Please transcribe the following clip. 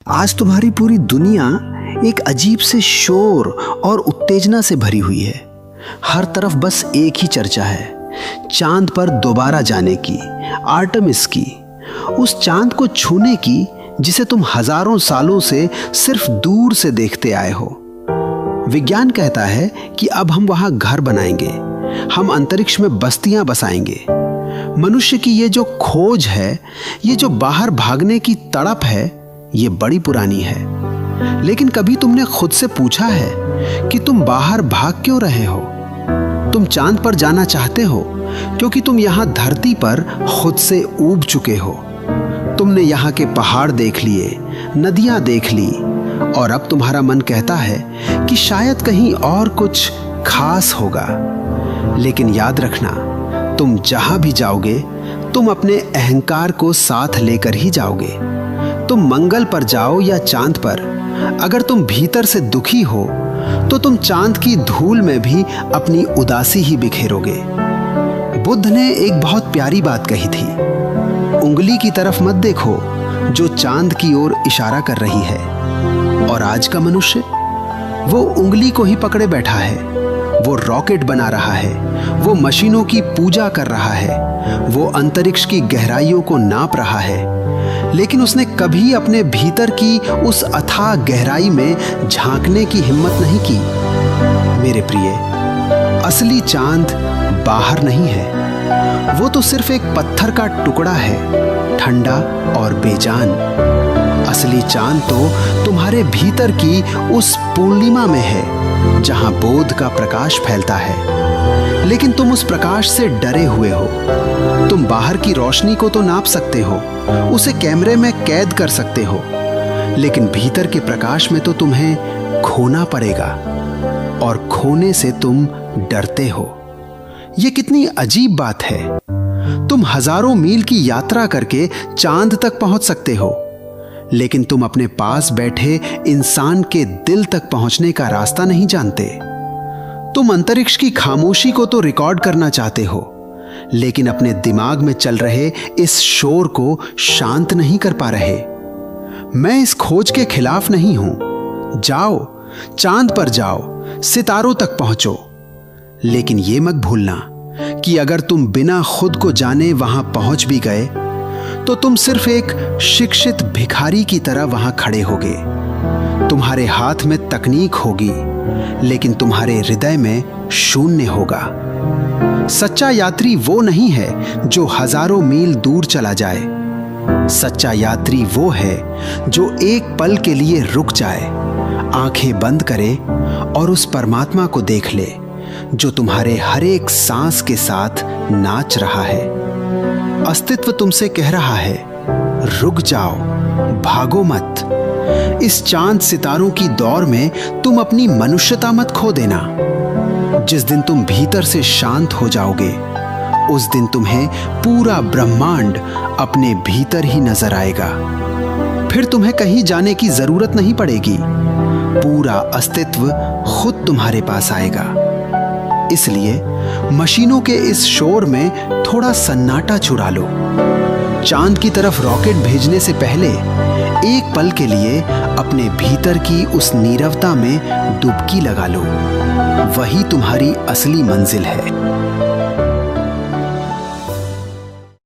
आज तुम्हारी पूरी दुनिया एक अजीब से शोर और उत्तेजना से भरी हुई है। हर तरफ बस एक ही चर्चा है, चांद पर दोबारा जाने की, आर्टेमिस की, उस चांद को छूने की जिसे तुम हजारों सालों से सिर्फ दूर से देखते आए हो। विज्ञान कहता है कि अब हम वहां घर बनाएंगे, हम अंतरिक्ष में बस्तियां बसाएंगे। मनुष्य की ये जो खोज है, ये जो बाहर भागने की तड़प है, ये बड़ी पुरानी है। लेकिन कभी तुमने खुद से पूछा है कि तुम बाहर भाग क्यों रहे हो? तुम चांद पर जाना चाहते हो क्योंकि तुम यहां धरती पर खुद से ऊब चुके हो। तुमने यहाँ के पहाड़ देख लिए, नदियां देख ली, और अब तुम्हारा मन कहता है कि शायद कहीं और कुछ खास होगा। लेकिन याद रखना, तुम जहां भी जाओगे, तुम अपने अहंकार को साथ लेकर ही जाओगे। तुम मंगल पर जाओ या चांद पर, अगर तुम भीतर से दुखी हो तो तुम चांद की धूल में भी अपनी उदासी ही बिखेरोगे। बुद्ध ने एक बहुत प्यारी बात कही थी, उंगली की तरफ मत देखो जो चांद की ओर इशारा कर रही है। और आज का मनुष्य, वो उंगली को ही पकड़े बैठा है, वो रॉकेट बना रहा है, वो मशीनों की पूजा कर रहा है, वो अंतरिक्ष की गहराइयों को नाप रहा है, लेकिन उसने कभी अपने भीतर की उस अथाह गहराई में झांकने की हिम्मत नहीं की। मेरे प्रिय, असली चांद बाहर नहीं है, वो तो सिर्फ एक पत्थर का टुकड़ा है, ठंडा और बेजान। असली चांद तो तुम्हारे भीतर की उस पूर्णिमा में है जहां बोध का प्रकाश फैलता है। लेकिन तुम उस प्रकाश से डरे हुए हो। तुम बाहर की रोशनी को तो नाप सकते हो, उसे कैमरे में कैद कर सकते हो, लेकिन भीतर के प्रकाश में तो तुम्हें खोना पड़ेगा, और खोने से तुम डरते हो। ये कितनी अजीब बात है। तुम हजारों मील की यात्रा करके चांद तक पहुंच सकते हो, लेकिन तुम अपने पास बैठे इंसान के दिल तक पहुंचने का रास्ता नहीं जानते। तुम अंतरिक्ष की खामोशी को तो रिकॉर्ड करना चाहते हो, लेकिन अपने दिमाग में चल रहे इस शोर को शांत नहीं कर पा रहे। मैं इस खोज के खिलाफ नहीं हूं। जाओ, चांद पर जाओ, सितारों तक पहुंचो, लेकिन यह मत भूलना कि अगर तुम बिना खुद को जाने वहां पहुंच भी गए तो तुम सिर्फ एक शिक्षित भिखारी की तरह वहां खड़े होगे। तुम्हारे हाथ में तकनीक होगी, लेकिन तुम्हारे हृदय में शून्य होगा। सच्चा यात्री वो नहीं है जो हजारों मील दूर चला जाए। सच्चा यात्री वो है जो एक पल के लिए रुक जाए, आंखें बंद करे और उस परमात्मा को देख ले जो तुम्हारे हर एक सांस के साथ नाच रहा है। अस्तित्व तुमसे कह रहा है, रुक जाओ, भागो मत। इस चांद सितारों की दौड़ में तुम अपनी मनुष्यता मत खो देना। जिस दिन तुम भीतर से शांत हो जाओगे, उस दिन तुम्हें पूरा ब्रह्मांड अपने भीतर ही नजर आएगा। फिर तुम्हें कहीं जाने की जरूरत नहीं पड़ेगी, पूरा अस्तित्व खुद तुम्हारे पास आएगा। इसलिए मशीनों के इस शोर में थोड़ा सन्नाटा चुरा लो। चांद की तरफ रॉकेट भेजने से पहले एक पल के लिए अपने भीतर की उस नीरवता में डुबकी लगा लो। वही तुम्हारी असली मंजिल है।